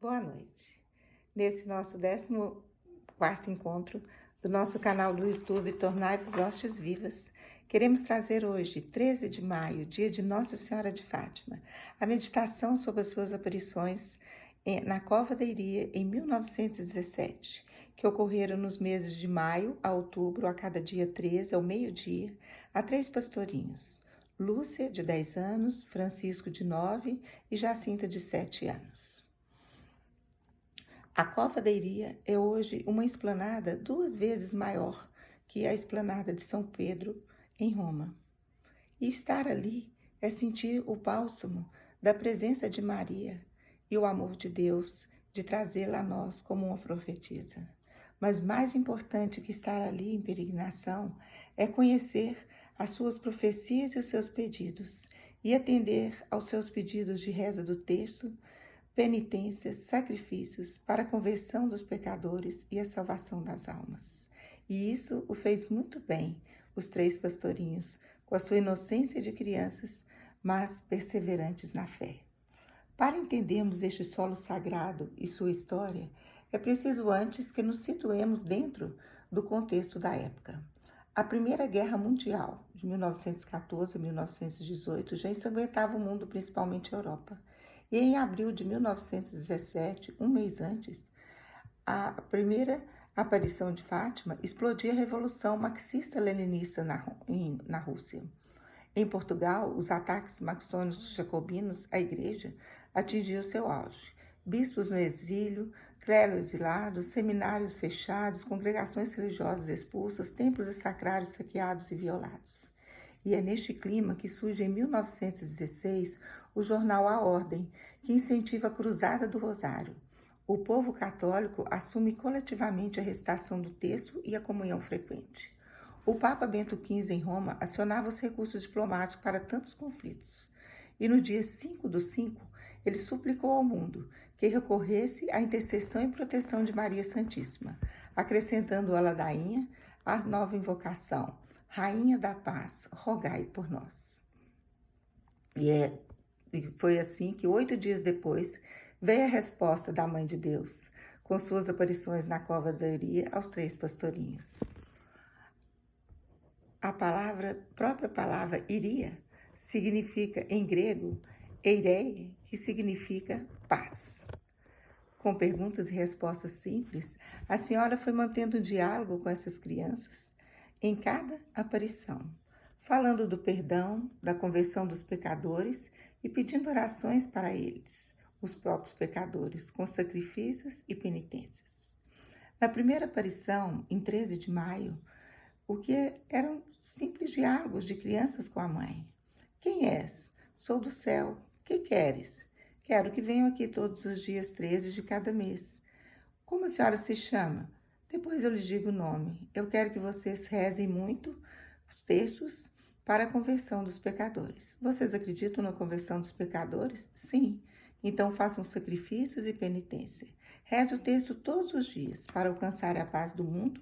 Boa noite. Nesse nosso 14º encontro do nosso canal do YouTube Tornai-vos Hostes Vivas, queremos trazer hoje, 13 de maio, dia de Nossa Senhora de Fátima, a meditação sobre as suas aparições na Cova da Iria em 1917, que ocorreram nos meses de maio a outubro, a cada dia 13, ao meio-dia, a 3 pastorinhos: Lúcia, de 10 anos, Francisco, de 9 e Jacinta, de 7 anos. A Cova da Iria é hoje uma esplanada 2 vezes maior que a esplanada de São Pedro, em Roma. E estar ali é sentir o bálsamo da presença de Maria e o amor de Deus de trazê-la a nós como uma profetisa. Mas mais importante que estar ali em peregrinação é conhecer as suas profecias e os seus pedidos e atender aos seus pedidos de reza do terço, penitências, sacrifícios para a conversão dos pecadores e a salvação das almas. E isso o fez muito bem, os 3 pastorinhos, com a sua inocência de crianças, mas perseverantes na fé. Para entendermos este solo sagrado e sua história, é preciso antes que nos situemos dentro do contexto da época. A Primeira Guerra Mundial, de 1914 a 1918, já ensanguentava o mundo, principalmente a Europa. E em abril de 1917, um mês antes, a primeira aparição de Fátima explodia a Revolução Marxista-Leninista na Rússia. Em Portugal, os ataques maçônicos jacobinos à igreja atingiam seu auge. Bispos no exílio, clero exilado, seminários fechados, congregações religiosas expulsas, templos e sacrários saqueados e violados. E é neste clima que surge em 1916 o jornal A Ordem, que incentiva a Cruzada do Rosário. O povo católico assume coletivamente a recitação do texto e a comunhão frequente. O Papa Bento XV, em Roma, acionava os recursos diplomáticos para tantos conflitos. E no dia 5/5, ele suplicou ao mundo que recorresse à intercessão e proteção de Maria Santíssima, acrescentando a ladainha a nova invocação: Rainha da Paz, rogai por nós. E foi assim que 8 dias depois veio a resposta da Mãe de Deus, com suas aparições na Cova da Iria aos 3 pastorinhos. A própria palavra Iria significa em grego eirei, que significa paz. Com perguntas e respostas simples, a senhora foi mantendo um diálogo com essas crianças em cada aparição, falando do perdão, da conversão dos pecadores e pedindo orações para eles, os próprios pecadores, com sacrifícios e penitências. Na primeira aparição, em 13 de maio, o que eram simples diálogos de crianças com a mãe. Quem és? Sou do céu. Que queres? Quero que venham aqui todos os dias 13 de cada mês. Como a senhora se chama? Depois eu lhes digo o nome. Eu quero que vocês rezem muito os terços para a conversão dos pecadores. Vocês acreditam na conversão dos pecadores? Sim. Então façam sacrifícios e penitência. Reze o terço todos os dias para alcançar a paz do mundo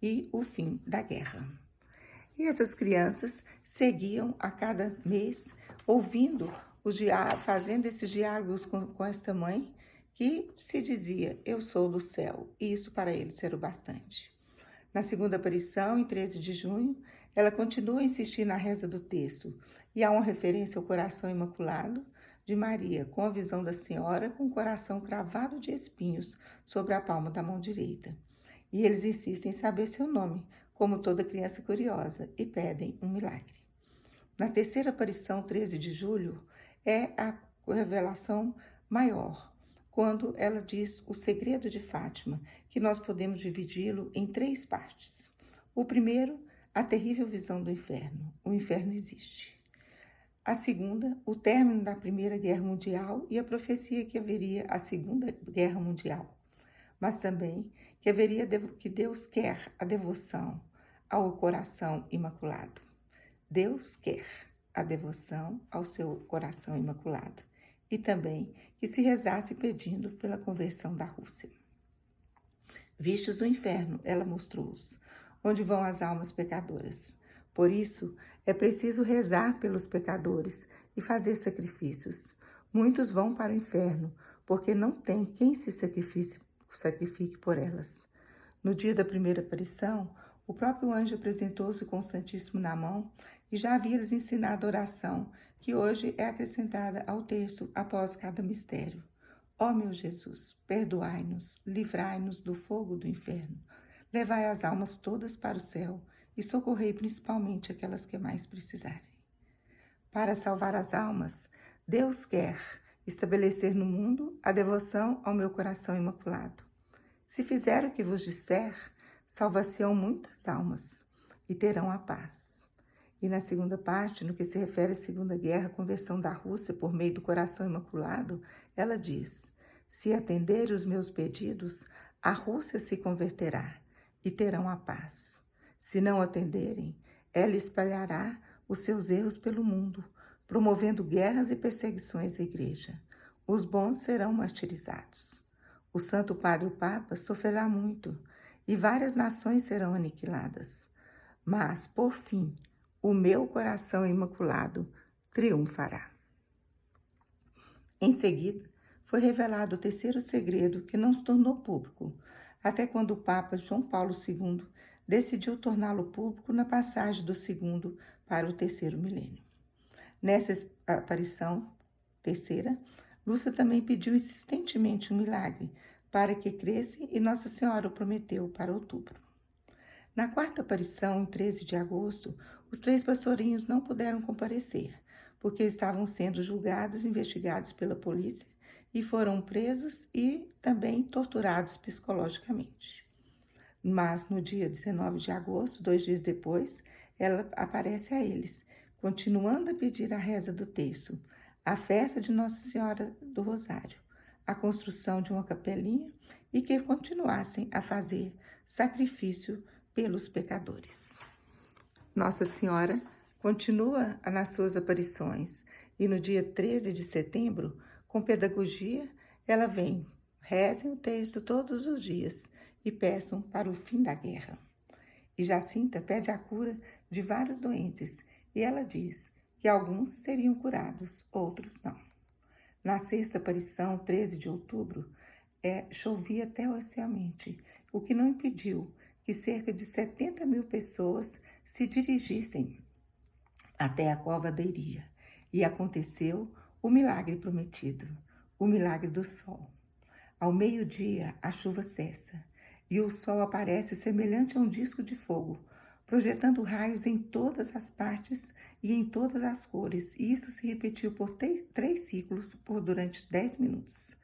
e o fim da guerra. E essas crianças seguiam a cada mês ouvindo fazendo esses diálogos com esta mãe que se dizia: eu sou do céu, e isso para eles era o bastante. Na segunda aparição, em 13 de junho, ela continua a insistir na reza do terço, e há uma referência ao coração imaculado de Maria, com a visão da Senhora com o coração cravado de espinhos sobre a palma da mão direita. E eles insistem em saber seu nome, como toda criança curiosa, e pedem um milagre. Na terceira aparição, 13 de julho, é a revelação maior, quando ela diz o segredo de Fátima, que nós podemos dividi-lo em 3 partes. O primeiro, a terrível visão do inferno. O inferno existe. A segunda, o término da Primeira Guerra Mundial e a profecia que haveria a Segunda Guerra Mundial. Mas também que Deus quer a devoção ao coração imaculado. Deus quer a devoção ao seu coração imaculado e também que se rezasse pedindo pela conversão da Rússia. Vistos o inferno, ela mostrou-os, onde vão as almas pecadoras. Por isso, é preciso rezar pelos pecadores e fazer sacrifícios. Muitos vão para o inferno, porque não tem quem se sacrifique por elas. No dia da primeira aparição, o próprio anjo apresentou-se com o Santíssimo na mão e já havia lhes ensinado a oração, que hoje é acrescentada ao terço após cada mistério. Ó meu Jesus, perdoai-nos, livrai-nos do fogo do inferno, levai as almas todas para o céu e socorrei principalmente aquelas que mais precisarem. Para salvar as almas, Deus quer estabelecer no mundo a devoção ao meu coração imaculado. Se fizer o que vos disser, salvar-se-ão muitas almas e terão a paz. E na segunda parte, no que se refere à Segunda Guerra, a conversão da Rússia por meio do coração imaculado, ela diz: se atenderem os meus pedidos, a Rússia se converterá e terão a paz. Se não atenderem, ela espalhará os seus erros pelo mundo, promovendo guerras e perseguições à Igreja. Os bons serão martirizados. O Santo Padre o Papa sofrerá muito e várias nações serão aniquiladas. Mas, por fim, o meu coração imaculado triunfará. Em seguida, foi revelado o terceiro segredo que não se tornou público, até quando o Papa João Paulo II decidiu torná-lo público na passagem do segundo para o terceiro milênio. Nessa aparição terceira, Lúcia também pediu insistentemente um milagre para que cresce e Nossa Senhora o prometeu para outubro. Na quarta aparição, em 13 de agosto, os 3 pastorinhos não puderam comparecer, porque estavam sendo julgados e investigados pela polícia e foram presos e também torturados psicologicamente. Mas no dia 19 de agosto, 2 dias depois, ela aparece a eles, continuando a pedir a reza do terço, a festa de Nossa Senhora do Rosário, a construção de uma capelinha e que continuassem a fazer sacrifício pelos pecadores. Nossa Senhora continua nas suas aparições e no dia 13 de setembro, com pedagogia, ela vem, rezem o terço todos os dias e peçam para o fim da guerra. E Jacinta pede a cura de vários doentes e ela diz que alguns seriam curados, outros não. Na sexta aparição, 13 de outubro, chovia torrencialmente, o que não impediu que cerca de 70 mil pessoas se dirigissem até a cova da Iria. E aconteceu o milagre prometido, o milagre do sol. Ao meio-dia, a chuva cessa e o sol aparece semelhante a um disco de fogo, projetando raios em todas as partes e em todas as cores, e isso se repetiu por 3 ciclos durante 10 minutos.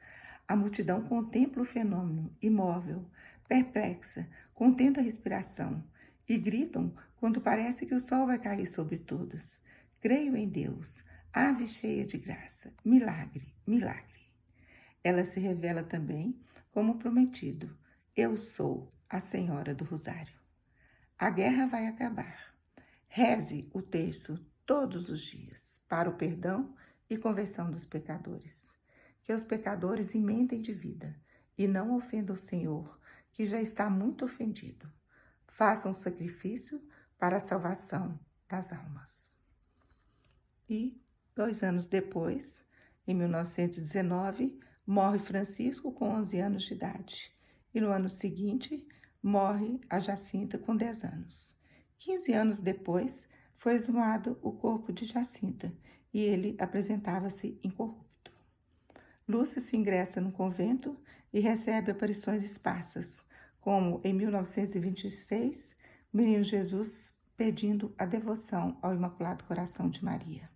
A multidão contempla o fenômeno, imóvel, perplexa, contendo a respiração, e gritam quando parece que o sol vai cair sobre todos. Creio em Deus, ave cheia de graça, milagre, milagre. Ela se revela também como prometido: eu sou a Senhora do Rosário. A guerra vai acabar. Reze o terço todos os dias para o perdão e conversão dos pecadores. Que os pecadores emendem de vida e não ofendam o Senhor, que já está muito ofendido. Façam sacrifício para a salvação das almas. E 2 anos depois, em 1919, morre Francisco com 11 anos de idade. E no ano seguinte, morre a Jacinta com 10 anos. 15 anos depois, foi exumado o corpo de Jacinta e ele apresentava-se incorrupto. Lúcia se ingressa no convento e recebe aparições esparsas, como em 1926, o menino Jesus pedindo a devoção ao Imaculado Coração de Maria.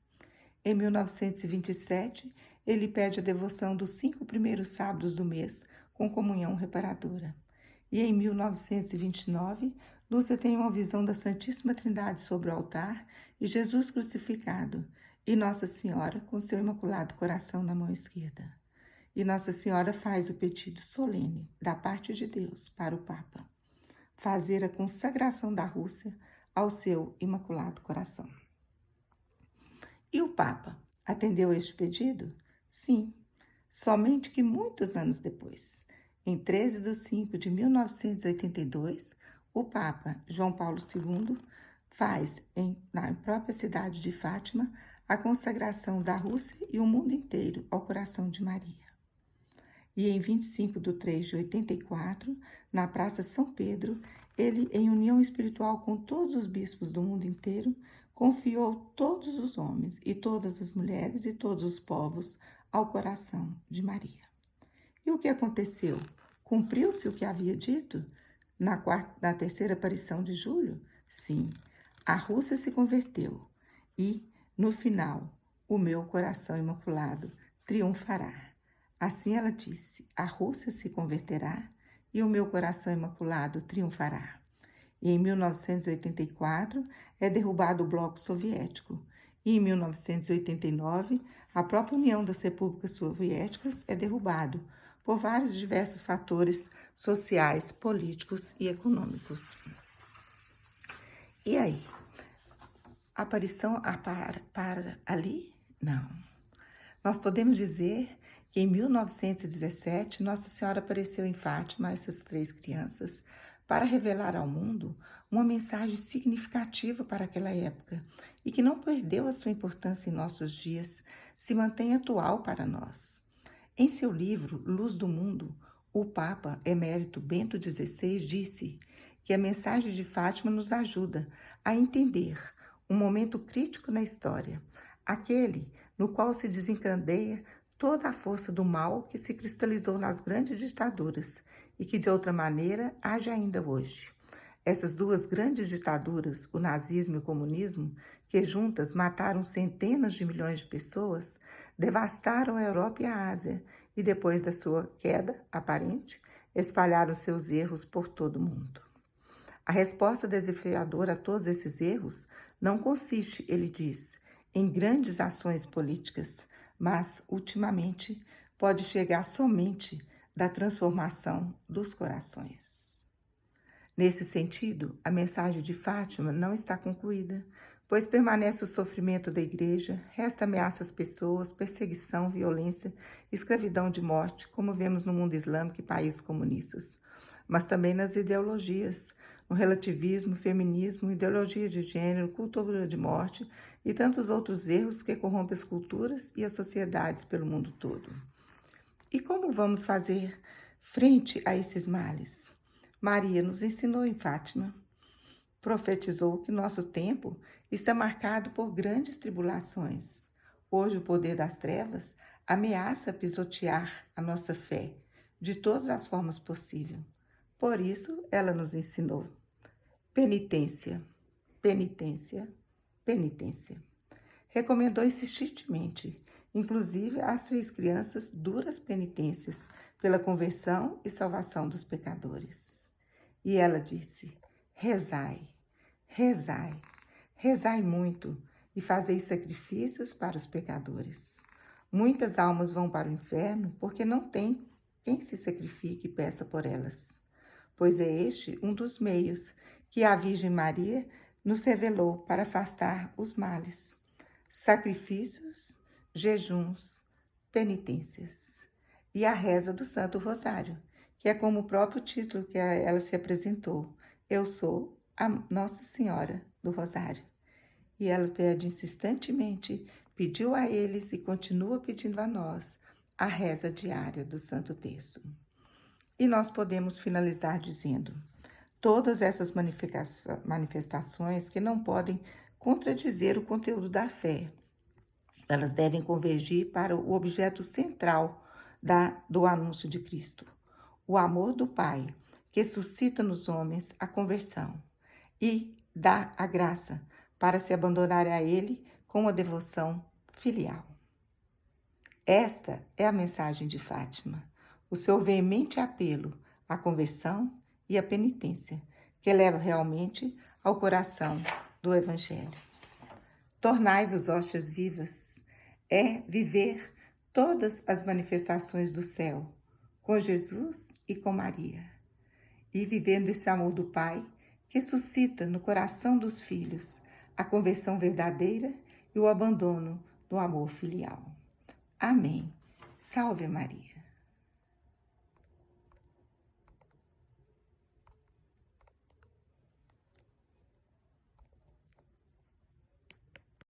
Em 1927, ele pede a devoção dos 5 primeiros sábados do mês com comunhão reparadora. E em 1929, Lúcia tem uma visão da Santíssima Trindade sobre o altar e Jesus crucificado, e Nossa Senhora com seu Imaculado Coração na mão esquerda. E Nossa Senhora faz o pedido solene da parte de Deus para o Papa, fazer a consagração da Rússia ao seu Imaculado Coração. E o Papa atendeu a este pedido? Sim, somente que muitos anos depois, em 13 de 5 de 1982, o Papa João Paulo II faz, na própria cidade de Fátima, a consagração da Rússia e o mundo inteiro ao coração de Maria. e em 25/3/84, na Praça São Pedro, ele, em união espiritual com todos os bispos do mundo inteiro, confiou todos os homens e todas as mulheres e todos os povos ao coração de Maria. E o que aconteceu? Cumpriu-se o que havia dito na terceira aparição de julho? Sim, a Rússia se converteu e, no final, o meu coração imaculado triunfará. Assim ela disse, a Rússia se converterá e o meu coração imaculado triunfará. E em 1984 é derrubado o bloco soviético. E em 1989, a própria União das Repúblicas Soviéticas é derrubado por vários diversos fatores sociais, políticos e econômicos. E aí? A aparição para ali? Não. Nós podemos dizer que em 1917, Nossa Senhora apareceu em Fátima a essas 3 crianças para revelar ao mundo uma mensagem significativa para aquela época e que não perdeu a sua importância em nossos dias, se mantém atual para nós. Em seu livro Luz do Mundo, o Papa Emérito Bento XVI disse que a mensagem de Fátima nos ajuda a entender um momento crítico na história, aquele no qual se desencadeia toda a força do mal que se cristalizou nas grandes ditaduras e que, de outra maneira, age ainda hoje. Essas 2 grandes ditaduras, o nazismo e o comunismo, que juntas mataram centenas de milhões de pessoas, devastaram a Europa e a Ásia e, depois da sua queda aparente, espalharam seus erros por todo o mundo. A resposta desafiadora a todos esses erros não consiste, ele diz, em grandes ações políticas, mas, ultimamente, pode chegar somente da transformação dos corações. Nesse sentido, a mensagem de Fátima não está concluída, pois permanece o sofrimento da Igreja, resta ameaça às pessoas, perseguição, violência, escravidão de morte, como vemos no mundo islâmico e países comunistas, mas também nas ideologias, no relativismo, feminismo, ideologia de gênero, cultura de morte e tantos outros erros que corrompem as culturas e as sociedades pelo mundo todo. E como vamos fazer frente a esses males? Maria nos ensinou em Fátima, profetizou que nosso tempo está marcado por grandes tribulações. Hoje o poder das trevas ameaça pisotear a nossa fé de todas as formas possíveis. Por isso, ela nos ensinou penitência, penitência, penitência. Recomendou insistentemente, inclusive às 3 crianças, duras penitências pela conversão e salvação dos pecadores. E ela disse, rezai, rezai, rezai muito e fazei sacrifícios para os pecadores. Muitas almas vão para o inferno porque não tem quem se sacrifique e peça por elas, pois é este um dos meios que a Virgem Maria nos revelou para afastar os males. Sacrifícios, jejuns, penitências. E a reza do Santo Rosário, que é como o próprio título que ela se apresentou. Eu sou a Nossa Senhora do Rosário. E ela pede insistentemente, pediu a eles e continua pedindo a nós a reza diária do Santo Terço. E nós podemos finalizar dizendo, todas essas manifestações que não podem contradizer o conteúdo da fé, elas devem convergir para o objeto central do anúncio de Cristo, o amor do Pai, que suscita nos homens a conversão e dá a graça para se abandonar a Ele com uma devoção filial. Esta é a mensagem de Fátima, o seu veemente apelo à conversão e à penitência, que leva realmente ao coração do Evangelho. Tornai-vos hóstias vivas, é viver todas as manifestações do céu, com Jesus e com Maria, e vivendo esse amor do Pai, que suscita no coração dos filhos a conversão verdadeira e o abandono do amor filial. Amém. Salve Maria.